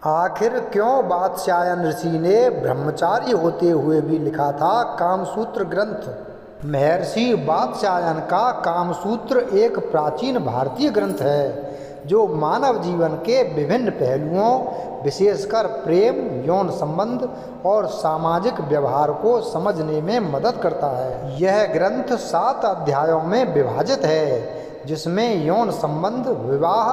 आखिर क्यों वात्स्यायन ऋषि ने ब्रह्मचारी होते हुए भी लिखा था कामसूत्र ग्रंथ? महर्षि वात्स्यायन का कामसूत्र एक प्राचीन भारतीय ग्रंथ है जो मानव जीवन के विभिन्न पहलुओं, विशेषकर प्रेम, यौन संबंध और सामाजिक व्यवहार को समझने में मदद करता है। यह ग्रंथ 7 अध्यायों में विभाजित है जिसमें यौन संबंध, विवाह,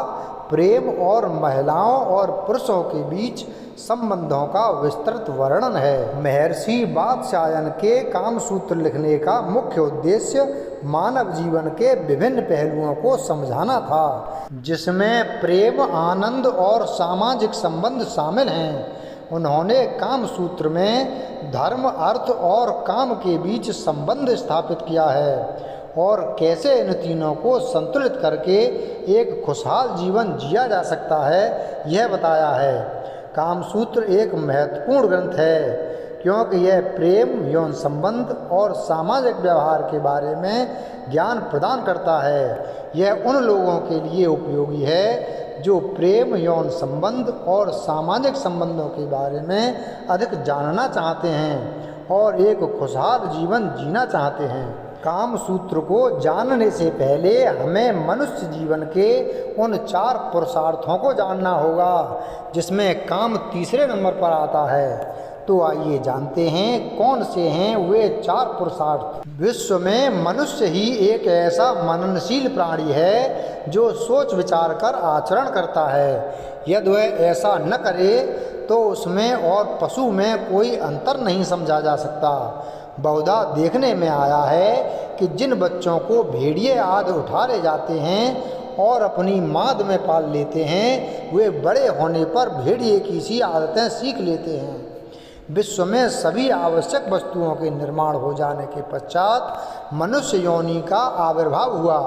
प्रेम और महिलाओं और पुरुषों के बीच संबंधों का विस्तृत वर्णन है। महर्षि वात्स्यायन के कामसूत्र लिखने का मुख्य उद्देश्य मानव जीवन के विभिन्न पहलुओं को समझाना था, जिसमें प्रेम, आनंद और सामाजिक संबंध शामिल हैं। उन्होंने कामसूत्र में धर्म, अर्थ और काम के बीच संबंध स्थापित किया है और कैसे इन तीनों को संतुलित करके एक खुशहाल जीवन जिया जा सकता है, यह बताया है। कामसूत्र एक महत्वपूर्ण ग्रंथ है क्योंकि यह प्रेम, यौन संबंध और सामाजिक व्यवहार के बारे में ज्ञान प्रदान करता है। यह उन लोगों के लिए उपयोगी है जो प्रेम, यौन संबंध और सामाजिक संबंधों के बारे में अधिक जानना चाहते हैं और एक खुशहाल जीवन जीना चाहते हैं। कामसूत्र को जानने से पहले हमें मनुष्य जीवन के उन 4 पुरुषार्थों को जानना होगा जिसमें काम तीसरे नंबर पर आता है। तो आइए जानते हैं कौन से हैं वे 4 पुरुषार्थ। विश्व में मनुष्य ही एक ऐसा मननशील प्राणी है जो सोच विचार कर आचरण करता है। यदि वह ऐसा न करे तो उसमें और पशु में कोई अंतर नहीं समझा जा सकता। बहुधा देखने में आया है कि जिन बच्चों को भेड़िए आदि उठा ले जाते हैं और अपनी माद में पाल लेते हैं, वे बड़े होने पर भेड़िए की सी आदतें सीख लेते हैं। विश्व में सभी आवश्यक वस्तुओं के निर्माण हो जाने के पश्चात मनुष्य योनि का आविर्भाव हुआ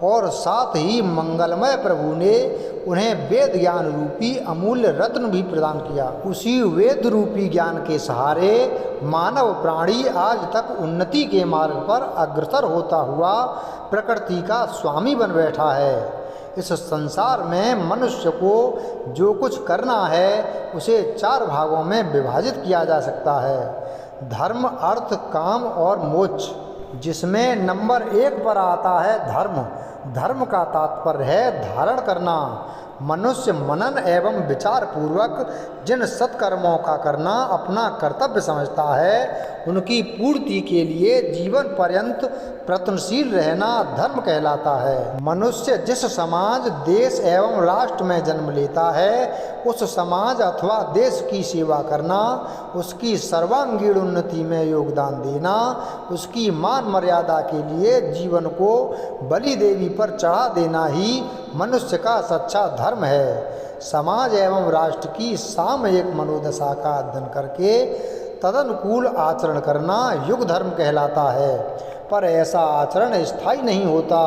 और साथ ही मंगलमय प्रभु ने उन्हें वेद ज्ञान रूपी अमूल्य रत्न भी प्रदान किया। उसी वेद रूपी ज्ञान के सहारे मानव प्राणी आज तक उन्नति के मार्ग पर अग्रसर होता हुआ प्रकृति का स्वामी बन बैठा है। इस संसार में मनुष्य को जो कुछ करना है उसे 4 भागों में विभाजित किया जा सकता है: धर्म, अर्थ, काम और मोक्ष, जिसमें नंबर 1 पर आता है धर्म। धर्म का तात्पर्य है धारण करना। मनुष्य मनन एवं विचार पूर्वक जिन सत्कर्मों का करना अपना कर्तव्य समझता है, उनकी पूर्ति के लिए जीवन पर्यंत प्रयत्नशील रहना धर्म कहलाता है। मनुष्य जिस समाज, देश एवं राष्ट्र में जन्म लेता है, उस समाज अथवा देश की सेवा करना, उसकी सर्वांगीण उन्नति में योगदान देना, उसकी मान मर्यादा के लिए जीवन को बलि देवी पर चढ़ा देना ही मनुष्य का सच्चा धर्म है। समाज एवं राष्ट्र की सामयिक मनोदशा का अध्ययन करके तदनुकूल आचरण करना युग धर्म कहलाता है। पर ऐसा आचरण स्थायी नहीं होता,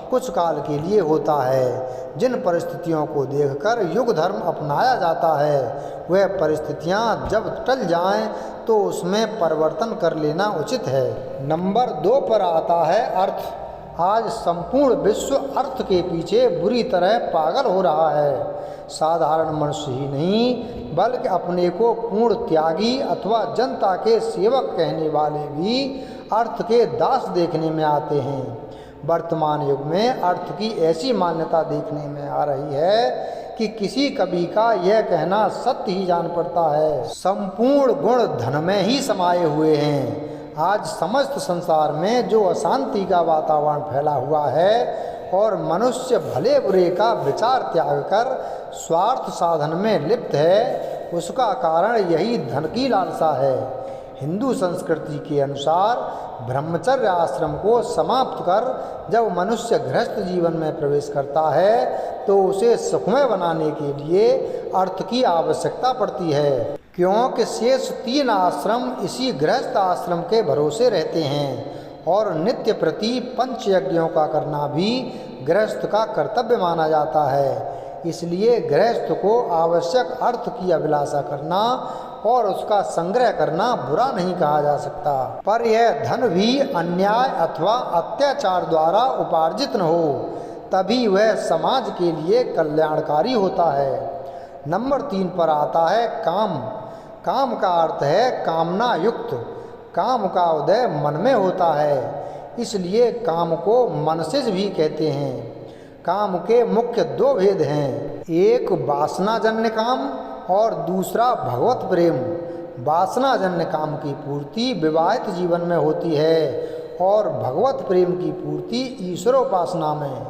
कुछ काल के लिए होता है। जिन परिस्थितियों को देखकर युग धर्म अपनाया जाता है, वह परिस्थितियां जब टल जाएं तो उसमें परिवर्तन कर लेना उचित है। नंबर 2 पर आता है अर्थ। आज संपूर्ण विश्व अर्थ के पीछे बुरी तरह पागल हो रहा है। साधारण मनुष्य ही नहीं बल्कि अपने को पूर्ण त्यागी अथवा जनता के सेवक कहने वाले भी अर्थ के दास देखने में आते हैं। वर्तमान युग में अर्थ की ऐसी मान्यता देखने में आ रही है कि किसी कवि का यह कहना सत्य ही जान पड़ता है। संपूर्ण गुण धन में ही समाये हुए हैं। आज समस्त संसार में जो अशांति का वातावरण फैला हुआ है और मनुष्य भले बुरे का विचार त्याग कर स्वार्थ साधन में लिप्त है, उसका कारण यही धन की लालसा है। हिंदू संस्कृति के अनुसार ब्रह्मचर्य आश्रम को समाप्त कर जब मनुष्य गृहस्थ जीवन में प्रवेश करता है तो उसे सुखमय बनाने के लिए अर्थ की आवश्यकता पड़ती है, क्योंकि शेष 3 आश्रम इसी गृहस्थ आश्रम के भरोसे रहते हैं और नित्य प्रति पंच यज्ञों का करना भी गृहस्थ का कर्तव्य माना जाता है। इसलिए गृहस्थ को आवश्यक अर्थ की अभिलाषा करना और उसका संग्रह करना बुरा नहीं कहा जा सकता, पर यह धन भी अन्याय अथवा अत्याचार द्वारा उपार्जित न हो, तभी वह समाज के लिए कल्याणकारी होता है। नंबर 3 पर आता है काम। काम का अर्थ है कामना युक्त। काम का उदय मन में होता है, इसलिए काम को मनसिज भी कहते हैं। काम के मुख्य 2 भेद हैं, एक वासनाजन्य काम और दूसरा भगवत प्रेम। वासनाजन्य काम की पूर्ति विवाहित जीवन में होती है और भगवत प्रेम की पूर्ति ईश्वरोपासना में।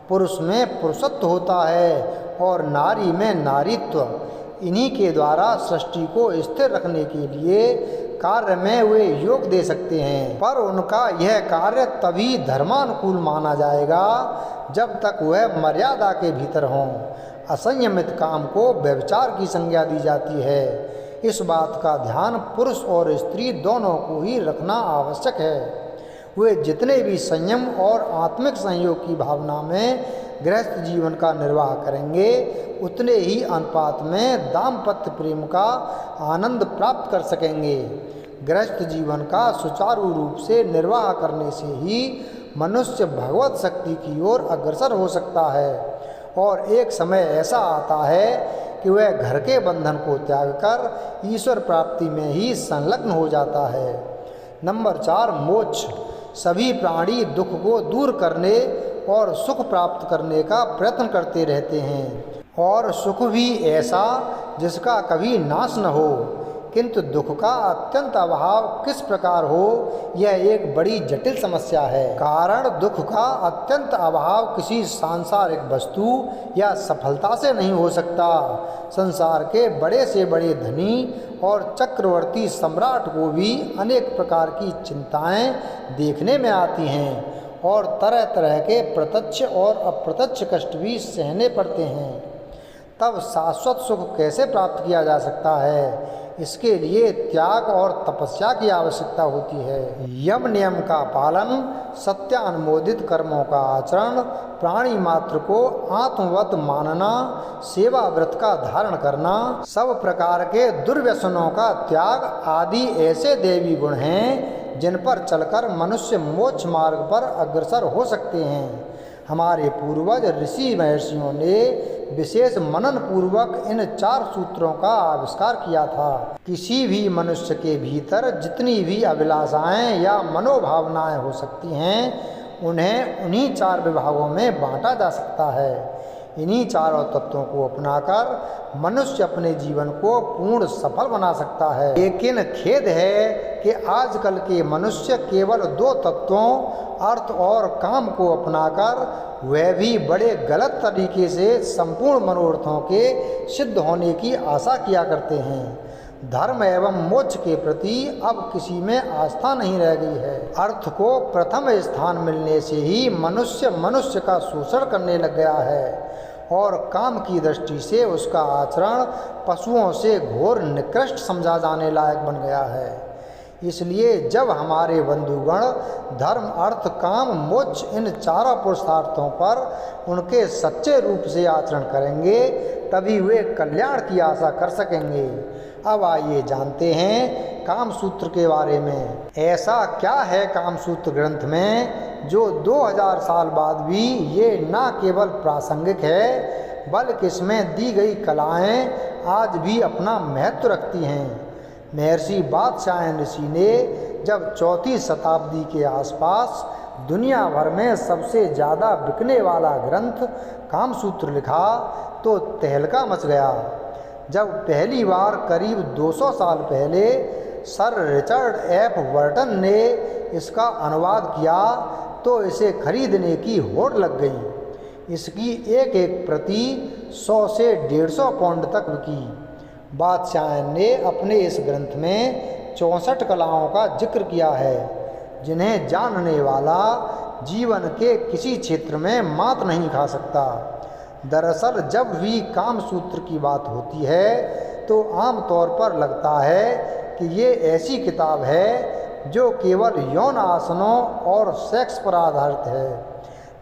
पुरुष में पुरुषत्व होता है और नारी में नारीत्व। इन्हीं के द्वारा सृष्टि को स्थिर रखने के लिए कार्य में वे योग दे सकते हैं, पर उनका यह कार्य तभी धर्मानुकूल माना जाएगा जब तक वह मर्यादा के भीतर हों। असंयमित काम को व्यभिचार की संज्ञा दी जाती है। इस बात का ध्यान पुरुष और स्त्री दोनों को ही रखना आवश्यक है। वे जितने भी संयम और आत्मिक संयोग की भावना में गृहस्थ जीवन का निर्वाह करेंगे, उतने ही अनुपात में दाम्पत्य प्रेम का आनंद प्राप्त कर सकेंगे। गृहस्थ जीवन का सुचारू रूप से निर्वाह करने से ही मनुष्य भगवत शक्ति की ओर अग्रसर हो सकता है और एक समय ऐसा आता है कि वह घर के बंधन को त्याग कर ईश्वर प्राप्ति में ही संलग्न हो जाता है। नंबर 4 मोक्ष। सभी प्राणी दुख को दूर करने और सुख प्राप्त करने का प्रयत्न करते रहते हैं, और सुख भी ऐसा जिसका कभी नाश न हो, किंतु दुख का अत्यंत अभाव किस प्रकार हो, यह एक बड़ी जटिल समस्या है। कारण दुख का अत्यंत अभाव किसी सांसारिक वस्तु या सफलता से नहीं हो सकता। संसार के बड़े से बड़े धनी और चक्रवर्ती सम्राट को भी अनेक प्रकार की चिंताएं देखने में आती हैं और तरह तरह के प्रत्यक्ष और अप्रत्यक्ष कष्ट भी सहने पड़ते हैं। तब शाश्वत सुख कैसे प्राप्त किया जा सकता है? इसके लिए त्याग और तपस्या की आवश्यकता होती है। यम नियम का पालन, सत्यानुमोदित कर्मों का आचरण, प्राणी मात्र को आत्मवत मानना, सेवा व्रत का धारण करना, सब प्रकार के दुर्व्यसनों का त्याग आदि ऐसे दैवी गुण हैं जिन पर चलकर मनुष्य मोक्ष मार्ग पर अग्रसर हो सकते हैं। हमारे पूर्वज ऋषि महर्षियों ने विशेष मनन पूर्वक इन 4 सूत्रों का आविष्कार किया था। किसी भी मनुष्य के भीतर जितनी भी अभिलाषाएं या मनोभावनाएं हो सकती हैं, उन्हें उन्हीं 4 विभागों में बांटा जा सकता है। इन्हीं चारों तत्वों को अपनाकर मनुष्य अपने जीवन को पूर्ण सफल बना सकता है। लेकिन खेद है कि आजकल के मनुष्य केवल 2 तत्वों अर्थ और काम को अपनाकर, वह भी बड़े गलत तरीके से संपूर्ण मनोरथों के सिद्ध होने की आशा किया करते हैं। धर्म एवं मोक्ष के प्रति अब किसी में आस्था नहीं रह गई है। अर्थ को प्रथम स्थान मिलने से ही मनुष्य का शोषण करने लग गया है और काम की दृष्टि से उसका आचरण पशुओं से घोर निकृष्ट समझा जाने लायक बन गया है। इसलिए जब हमारे बंधुगण धर्म, अर्थ, काम, मोक्ष इन 4 पुरुषार्थों पर उनके सच्चे रूप से आचरण करेंगे, तभी वे कल्याण की आशा कर सकेंगे। अब आइए जानते हैं काम सूत्र के बारे में। ऐसा क्या है काम सूत्र ग्रंथ में जो 2000 साल बाद भी ये न केवल प्रासंगिक है, बल्कि इसमें दी गई कलाएं आज भी अपना महत्व रखती हैं। महर्षि वात्स्यायन ऋषि ने जब 4वीं शताब्दी के आसपास दुनिया भर में सबसे ज़्यादा बिकने वाला ग्रंथ कामसूत्र लिखा तो तहलका मच गया। जब पहली बार करीब 200 साल पहले सर रिचर्ड एफ वर्टन ने इसका अनुवाद किया तो इसे खरीदने की होड़ लग गई। इसकी एक एक प्रति 100 से 150 पाउंड तक बिकी। वात्स्यायन ने अपने इस ग्रंथ में 64 कलाओं का जिक्र किया है, जिन्हें जानने वाला जीवन के किसी क्षेत्र में मात नहीं खा सकता। दरअसल जब भी काम सूत्र की बात होती है तो आमतौर पर लगता है कि ये ऐसी किताब है जो केवल यौन आसनों और सेक्स पर आधारित है,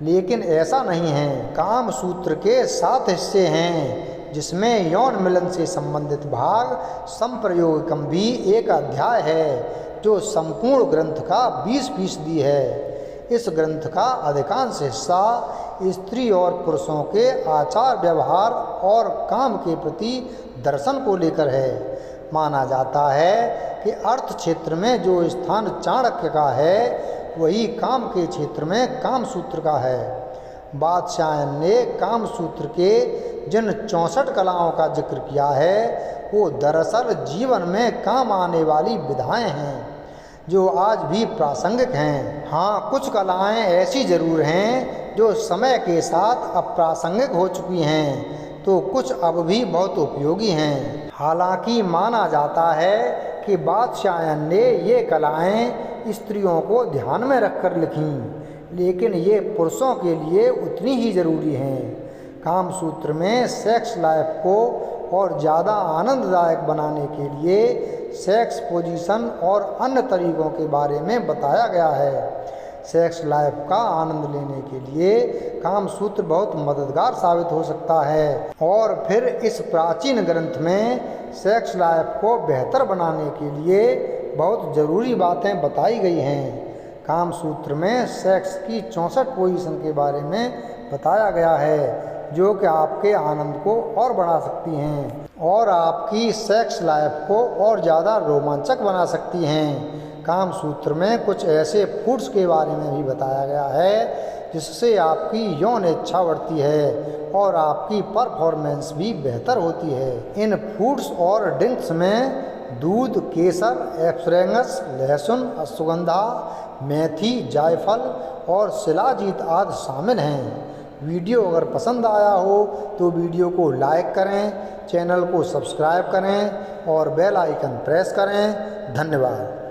लेकिन ऐसा नहीं है। काम सूत्र के 7 हिस्से हैं, जिसमें यौन मिलन से संबंधित भाग संप्रयोगकम भी एक अध्याय है, जो संपूर्ण ग्रंथ का 20% है। इस ग्रंथ का अधिकांश हिस्सा स्त्री और पुरुषों के आचार व्यवहार और काम के प्रति दर्शन को लेकर है। माना जाता है कि अर्थ क्षेत्र में जो स्थान चाणक्य का है वही काम के क्षेत्र में कामसूत्र का है। वात्स्यायन ने कामसूत्र के जिन 64 कलाओं का जिक्र किया है वो दरअसल जीवन में काम आने वाली विधाएं हैं जो आज भी प्रासंगिक हैं। हाँ, कुछ कलाएं ऐसी जरूर हैं जो समय के साथ अप्रासंगिक हो चुकी हैं, तो कुछ अब भी बहुत उपयोगी हैं। हालांकि माना जाता है कि वात्स्यायन ने ये कलाएं स्त्रियों को ध्यान में रखकर लिखीं, लेकिन ये पुरुषों के लिए उतनी ही ज़रूरी हैं। कामसूत्र में सेक्स लाइफ को और ज़्यादा आनंददायक बनाने के लिए सेक्स पोजीशन और अन्य तरीकों के बारे में बताया गया है। सेक्स लाइफ का आनंद लेने के लिए कामसूत्र बहुत मददगार साबित हो सकता है। और फिर इस प्राचीन ग्रंथ में सेक्स लाइफ को बेहतर बनाने के लिए बहुत ज़रूरी बातें बताई गई हैं। कामसूत्र में सेक्स की 64 पोजीशन के बारे में बताया गया है जो कि आपके आनंद को और बढ़ा सकती हैं और आपकी सेक्स लाइफ को और ज़्यादा रोमांचक बना सकती हैं। कामसूत्र में कुछ ऐसे फूड्स के बारे में भी बताया गया है जिससे आपकी यौन इच्छा बढ़ती है और आपकी परफॉर्मेंस भी बेहतर होती है। इन फूड्स और ड्रिंक्स में दूध, केसर, एस्परेगस, लहसुन, अश्वगंधा, मेथी, जायफल और शिलाजीत आदि शामिल हैं। वीडियो अगर पसंद आया हो तो वीडियो को लाइक करें, चैनल को सब्सक्राइब करें और बेल आइकन प्रेस करें। धन्यवाद।